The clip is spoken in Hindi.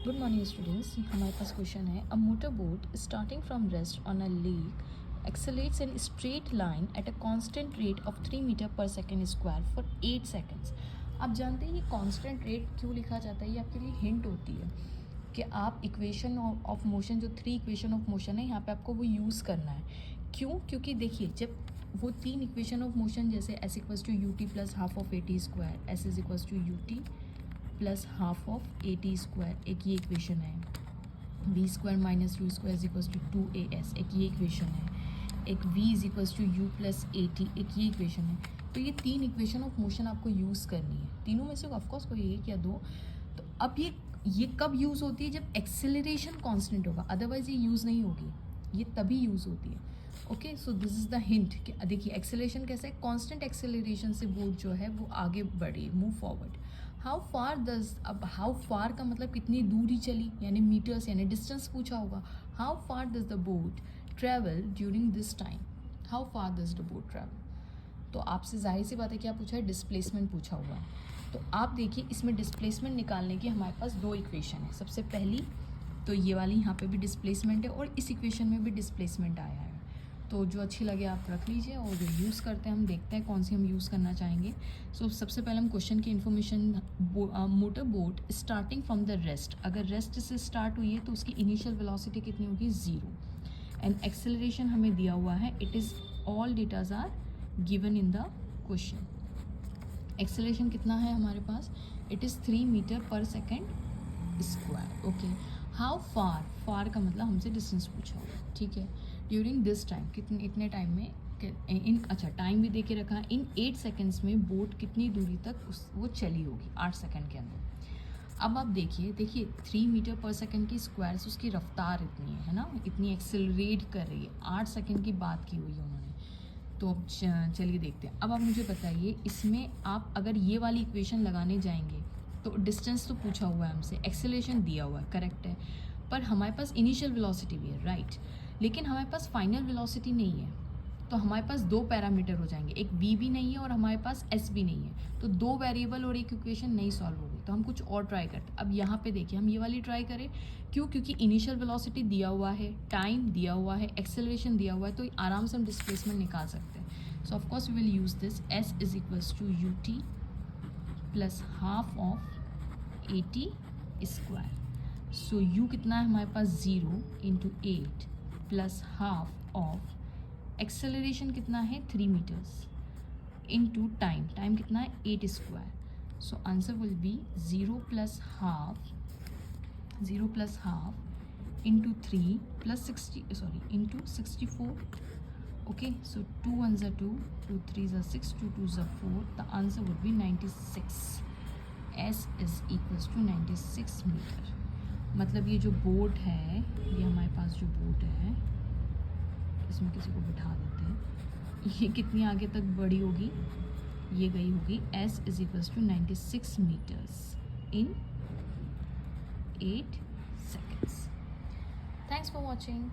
Good morning students. हमारे पास क्वेश्चन है, a motor boat starting from rest on a lake accelerates in straight line at a constant rate of 3 metre per second square for 8 seconds. आप जानते हैं ये कांस्टेंट रेट क्यों लिखा जाता है? ये आपके लिए हिंट होती है कि आप इक्वेशन ऑफ मोशन, जो 3 इक्वेशन ऑफ मोशन है, यहाँ पे आपको वो यूज़ करना है। क्यों? क्योंकि देखिए, जब वो 3 इक्वेशन ऑफ मोशन जैसे S equals to U T plus half of A T square, S is equals to U T plus half of A T square, एक ये इक्वेशन है। V square minus U square is equals to 2as, एक ये इक्वेशन है। एक v is equals to U plus A T, एक ये इक्वेशन है। तो ये 3 इक्वेशन ऑफ मोशन आपको यूज़ करनी है। तीनों में से ऑफकोर्स कोई एक या दो। तो अब ये कब यूज़ होती है? जब एक्सेलरेशन कांस्टेंट होगा, अदरवाइज ये यूज़ नहीं होगी। ये तभी यूज़ होती है। Okay, so this is the hint कि देखिए एक्सेलरेशन कैसा है, कांस्टेंट एक्सेलरेशन से बोट जो है वो आगे बढ़े, मूव फॉरवर्ड। हाउ फार दस, अब हाउ फार का मतलब कितनी दूरी चली, यानी मीटर्स, यानी डिस्टेंस पूछा होगा। How far does the boat travel during this time, how far does the boat travel. तो आपसे जाहिर सी बात है क्या पूछा है, डिस्प्लेसमेंट पूछा हुआ है। तो आप देखिए इसमें डिस्प्लेसमेंट निकालने की हमारे पास 2 इक्वेशन है। सबसे पहली तो ये वाली, यहाँ पे भी डिस्प्लेसमेंट है और इस इक्वेशन में भी डिस्प्लेसमेंट आया है। तो जो अच्छी लगे आप रख लीजिए, और जो यूज़ करते हैं हम देखते हैं कौन सी हम यूज़ करना चाहेंगे। सो सबसे पहले हम क्वेश्चन की information, motor boat starting from the rest, अगर रेस्ट से स्टार्ट हुई है तो उसकी इनिशियल वेलोसिटी कितनी होगी, 0। एंड एक्सेलरेशन हमें दिया हुआ है, it is all datas are given in the question. Acceleration कितना है हमारे पास, it is 3 metre per second square. Okay, how far, far का मतलब हमसे डिस्टेंस पूछा होगा, ठीक है। ड्यूरिंग दिस टाइम, कितने इतने टाइम में, इन अच्छा टाइम भी दे के रखा है, इन 8 सेकेंड्स में बोट कितनी दूरी तक वो चली होगी 8 सेकेंड के अंदर। अब आप देखिए 3 मीटर पर सेकेंड की स्क्वायर से उसकी रफ्तार इतनी है ना, इतनी एक्सेलरेट कर रही है। 8 सेकेंड की बात की हुई है उन्होंने। तो अब चलिए देखते हैं। अब आप मुझे बताइए, इसमें आप अगर ये वाली इक्वेशन लगाने जाएंगे तो डिस्टेंस तो पूछा हुआ है हमसे, एक्सेलरेशन दिया हुआ है, करेक्ट है, पर हमारे पास इनिशियल वेलोसिटी भी है, राइट, लेकिन हमारे पास फाइनल वेलोसिटी नहीं है। तो हमारे पास 2 पैरामीटर हो जाएंगे, एक v भी नहीं है और हमारे पास s भी नहीं है। तो 2 वेरिएबल और एक इक्वेशन नहीं सॉल्व होगी, तो हम कुछ और ट्राई करते हैं। अब यहाँ पे देखिए हम ये वाली ट्राई करें, क्यों? क्योंकि इनिशियल वेलोसिटी दिया हुआ है, टाइम दिया हुआ है, एक्सेलरेशन दिया हुआ है, तो आराम से हम डिस्प्लेसमेंट निकाल सकते हैं। So of course we will use this, s is equals to U T plus half of A T square. So u कितना है हमारे पास, 0 into 8 plus half of acceleration कितना है, 3 मीटर्स इनटू टाइम, टाइम कितना है, 8 square. So answer will be 0 plus half into 3 plus 64। Okay, so 2 1 ज़ा 2, 2 3 ज़ा 6, 2 2 ज़ा 4, the answer would be 96। S is equals to 96 metre. मतलब ये जो बोट है, ये हमारे पास जो बोट है, इसमें किसी को बिठा देते हैं, ये कितनी आगे तक बढ़ी होगी, ये गई होगी s is equals to 96 metres in 8 seconds. Thanks for watching.